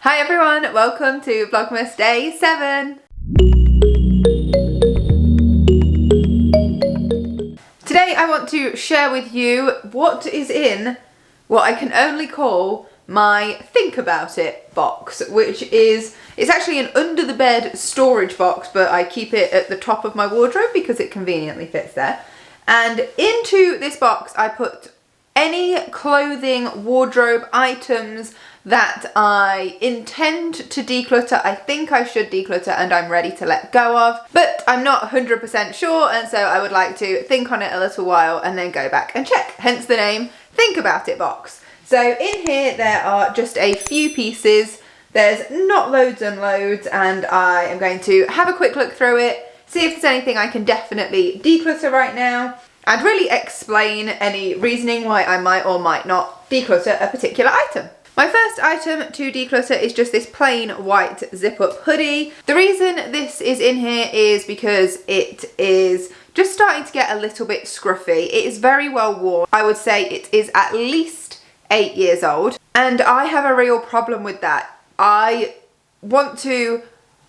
Hi everyone, welcome to Vlogmas Day 7. Today I want to share with you what is in what I can only call my Think About It box, which is, it's actually an under the bed storage box, but I keep it at the top of my wardrobe because it conveniently fits there. And into this box I put any clothing, wardrobe items that I intend to declutter, I think I should declutter, and I'm ready to let go of, but I'm not 100% sure, and so I would like to think on it a little while and then go back and check, hence the name Think About It box. So in here there are just a few pieces, there's not loads and loads, and I am going to have a quick look through it, see if there's anything I can definitely declutter right now, and really explain any reasoning why I might or might not declutter a particular item. My first item to declutter is just this plain white zip-up hoodie. The reason this is in here is because it is just starting to get a little bit scruffy. It is very well worn. I would say it is at least 8 years old, and I have a real problem with that. I want to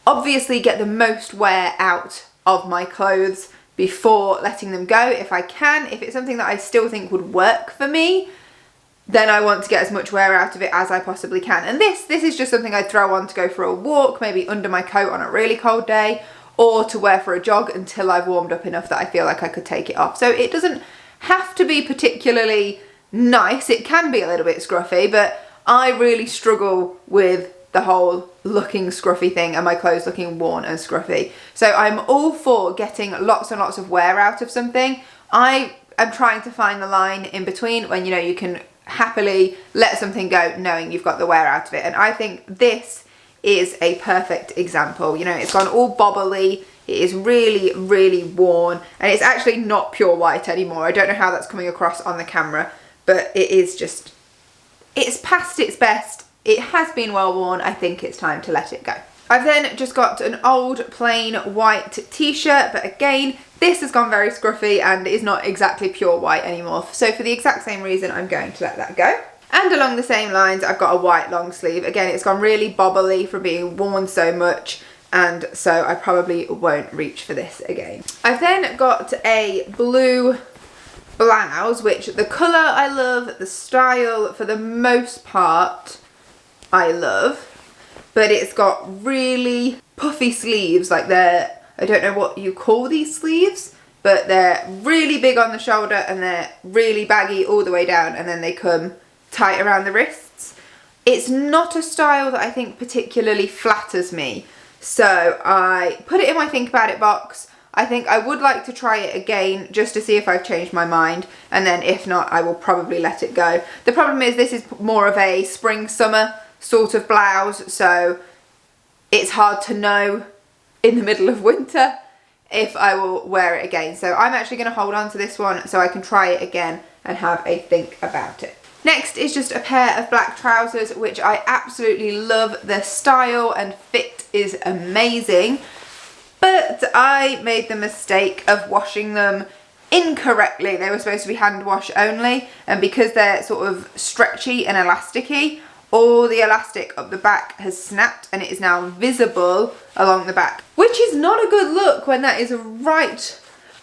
obviously get the most wear out of my clothes before letting them go if I can. If it's something that I still think would work for me, then I want to get as much wear out of it as I possibly can. And this is just something I'd throw on to go for a walk, maybe under my coat on a really cold day, or to wear for a jog until I've warmed up enough that I feel like I could take it off. So it doesn't have to be particularly nice. It can be a little bit scruffy, but I really struggle with the whole looking scruffy thing and my clothes looking worn and scruffy. So I'm all for getting lots and lots of wear out of something. I am trying to find the line in between when, you know, you can happily let something go knowing you've got the wear out of it, and I think this is a perfect example. You know, it's gone all bobbly, it is really worn, and it's actually not pure white anymore. I don't know how that's coming across on the camera, but it is just, it's past its best. It has been well worn. I think it's time to let it go. I've then just got an old plain white t-shirt, but again, this has gone very scruffy and is not exactly pure white anymore. So for the exact same reason, I'm going to let that go. And along the same lines, I've got a white long sleeve. Again, it's gone really bobbly from being worn so much, and so I probably won't reach for this again. I've then got a blue blouse, which the colour I love, the style for the most part I love, but it's got really puffy sleeves, like they're, I don't know what you call these sleeves, but they're really big on the shoulder and they're really baggy all the way down, and then they come tight around the wrists. It's not a style that I think particularly flatters me, so I put it in my Think About It box. I think I would like to try it again just to see if I've changed my mind, and then if not, I will probably let it go. The problem is this is more of a spring-summer sort of blouse, so it's hard to know in the middle of winter if I will wear it again. So I'm actually going to hold on to this one so I can try it again and have a think about it. Next is just a pair of black trousers, which I absolutely love. The style and fit is amazing, but I made the mistake of washing them incorrectly. They were supposed to be hand wash only, and because they're sort of stretchy and elasticy, all the elastic up the back has snapped and it is now visible along the back, which is not a good look when that is right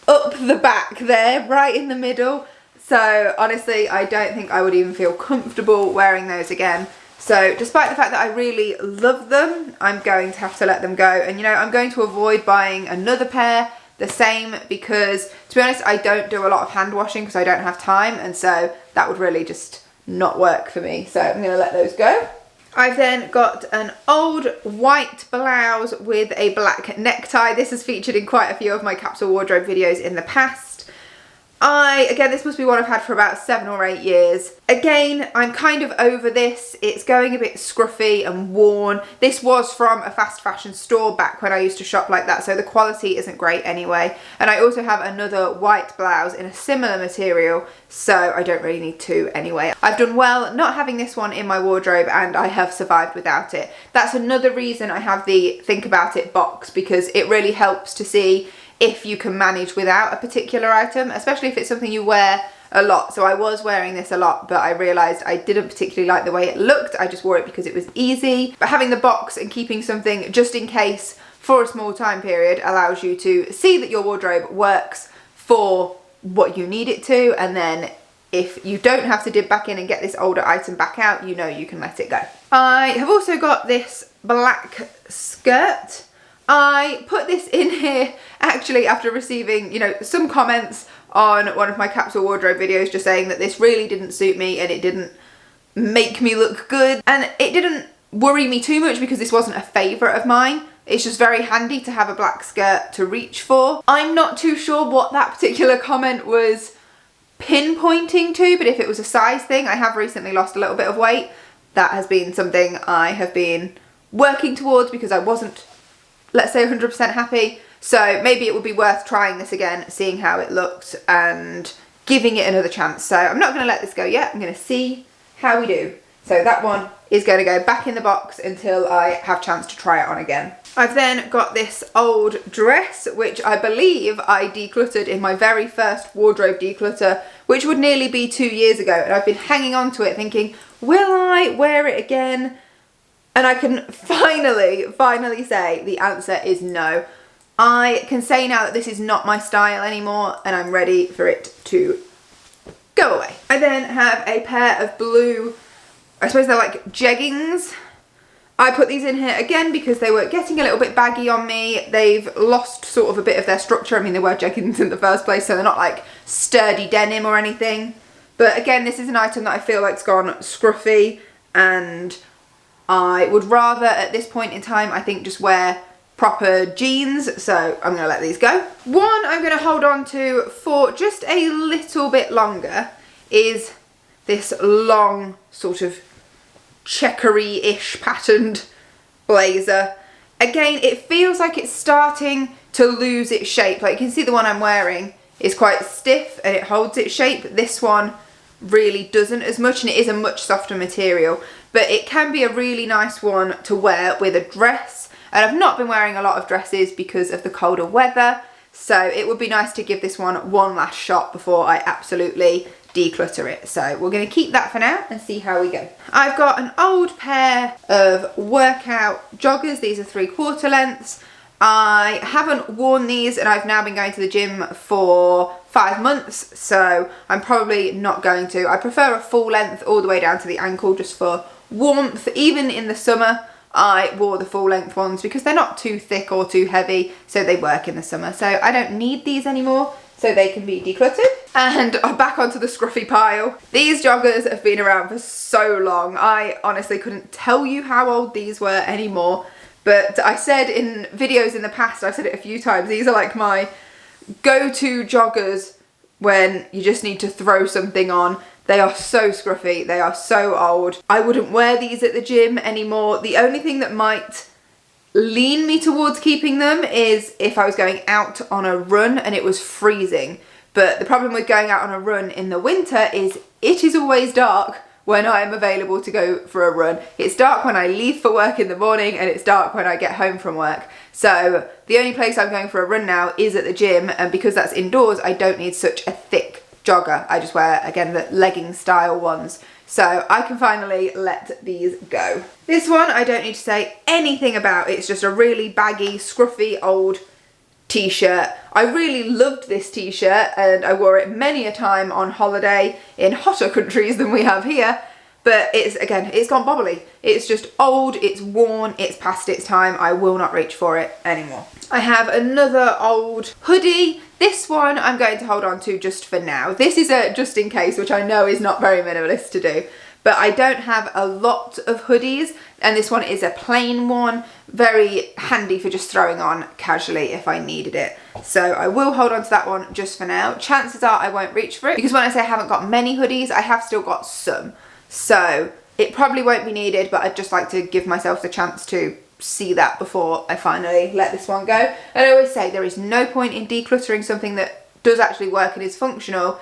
up the back there, right in the middle. So honestly, I don't think I would even feel comfortable wearing those again. So despite the fact that I really love them, I'm going to have to let them go. And you know, I'm going to avoid buying another pair the same, because to be honest, I don't do a lot of hand washing because I don't have time, and so that would really just not work for me. So I'm going to let those go. I've then got an old white blouse with a black necktie. This is featured in quite a few of my capsule wardrobe videos in the past. Again, this must be one I've had for about 7 or 8 years. Again, I'm kind of over this. It's going a bit scruffy and worn. This was from a fast fashion store back when I used to shop like that, so the quality isn't great anyway. And I also have another white blouse in a similar material, so I don't really need two anyway. I've done well not having this one in my wardrobe, and I have survived without it. That's another reason I have the Think About It box, because it really helps to see if you can manage without a particular item, especially if it's something you wear a lot. So I was wearing this a lot, but I realised I didn't particularly like the way it looked. I just wore it because it was easy. But having the box and keeping something just in case for a small time period allows you to see that your wardrobe works for what you need it to, and then if you don't have to dip back in and get this older item back out, you know you can let it go. I have also got this black skirt. I put this in here actually after receiving, you know, some comments on one of my capsule wardrobe videos just saying that this really didn't suit me and it didn't make me look good. And it didn't worry me too much because this wasn't a favourite of mine. It's just very handy to have a black skirt to reach for. I'm not too sure what that particular comment was pinpointing to, but if it was a size thing, I have recently lost a little bit of weight. That has been something I have been working towards because I wasn't, let's say, 100% happy. So maybe it would be worth trying this again, seeing how it looked and giving it another chance. So I'm not going to let this go yet. I'm going to see how we do. So that one is going to go back in the box until I have a chance to try it on again. I've then got this old dress, which I believe I decluttered in my very first wardrobe declutter, which would nearly be 2 years ago. And I've been hanging on to it thinking, will I wear it again? And I can finally say the answer is no. I can say now that this is not my style anymore and I'm ready for it to go away. I then have a pair of blue, I suppose they're like jeggings. I put these in here again because they were getting a little bit baggy on me. They've lost sort of a bit of their structure. I mean, they were jeggings in the first place, so they're not like sturdy denim or anything. But again, this is an item that I feel like's gone scruffy, and I would rather at this point in time, I think, just wear proper jeans. So I'm going to let these go. One I'm going to hold on to for just a little bit longer is this long sort of checkery-ish patterned blazer. Again, it feels like it's starting to lose its shape. Like you can see the one I'm wearing is quite stiff and it holds its shape. This one really doesn't as much, and it is a much softer material, but it can be a really nice one to wear with a dress. And I've not been wearing a lot of dresses because of the colder weather, so it would be nice to give this one last shot before I absolutely declutter it. So we're going to keep that for now and see how we go. I've got an old pair of workout joggers. These are 3/4 lengths. I haven't worn these and I've now been going to the gym for 5 months, so I'm probably not going to. I prefer a full length all the way down to the ankle just for warmth. Even in the summer I wore the full length ones because they're not too thick or too heavy, so they work in the summer. So I don't need these anymore, so they can be decluttered. And I'm back onto the scruffy pile. These joggers have been around for so long. I honestly couldn't tell you how old these were anymore, but I said in videos in the past, I've said it a few times, these are like my go-to joggers when you just need to throw something on. They are so scruffy, they are so old. I wouldn't wear these at the gym anymore. The only thing that might lean me towards keeping them is if I was going out on a run and it was freezing. But the problem with going out on a run in the winter is it is always dark when I am available to go for a run. It's dark when I leave for work in the morning and it's dark when I get home from work. So the only place I'm going for a run now is at the gym, and because that's indoors, I don't need such a thick jogger. I just wear, again, the legging style ones. So I can finally let these go. This one I don't need to say anything about. It's just a really baggy, scruffy old t-shirt. I really loved this t-shirt and I wore it many a time on holiday in hotter countries than we have here. But it's, again, it's gone bobbly. It's just old, it's worn, it's past its time. I will not reach for it anymore. I have another old hoodie. This one I'm going to hold on to just for now. This is a just in case, which I know is not very minimalist to do. But I don't have a lot of hoodies, and this one is a plain one. Very handy for just throwing on casually if I needed it. So I will hold on to that one just for now. Chances are I won't reach for it, because when I say I haven't got many hoodies, I have still got some. So it probably won't be needed, but I'd just like to give myself the chance to see that before I finally let this one go. And I always say there is no point in decluttering something that does actually work and is functional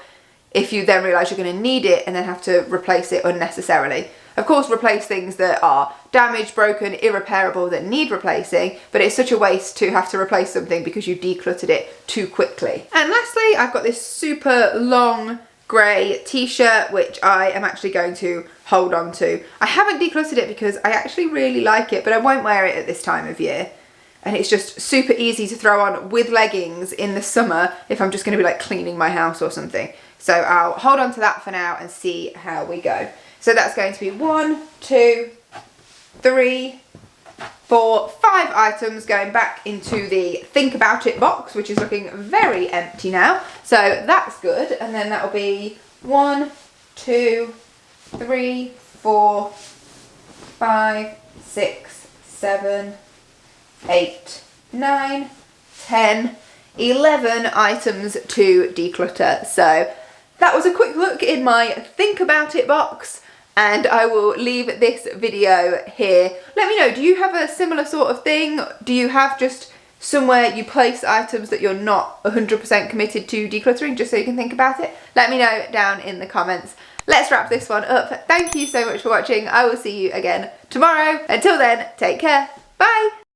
if you then realise you're going to need it and then have to replace it unnecessarily. Of course, replace things that are damaged, broken, irreparable, that need replacing, but it's such a waste to have to replace something because you decluttered it too quickly. And lastly, I've got this super long grey t-shirt, which I am actually going to hold on to. I haven't decluttered it because I actually really like it, but I won't wear it at this time of year. And it's just super easy to throw on with leggings in the summer if I'm just going to be like cleaning my house or something. So I'll hold on to that for now and see how we go. So that's going to be 1, 2, 3, 4, 5 items going back into the think about it box, which is looking very empty now. So that's good. And then that'll be 1, 2, 3, 4, 5, 6, 7, 8, 9, 10, 11 items to declutter. So that was a quick look in my think about it box, and I will leave this video here. Let me know, do you have a similar sort of thing? Do you have just somewhere you place items that you're not 100% committed to decluttering, just so you can think about it? Let me know down in the comments. Let's wrap this one up. Thank you so much for watching. I will see you again tomorrow. Until then, take care. Bye.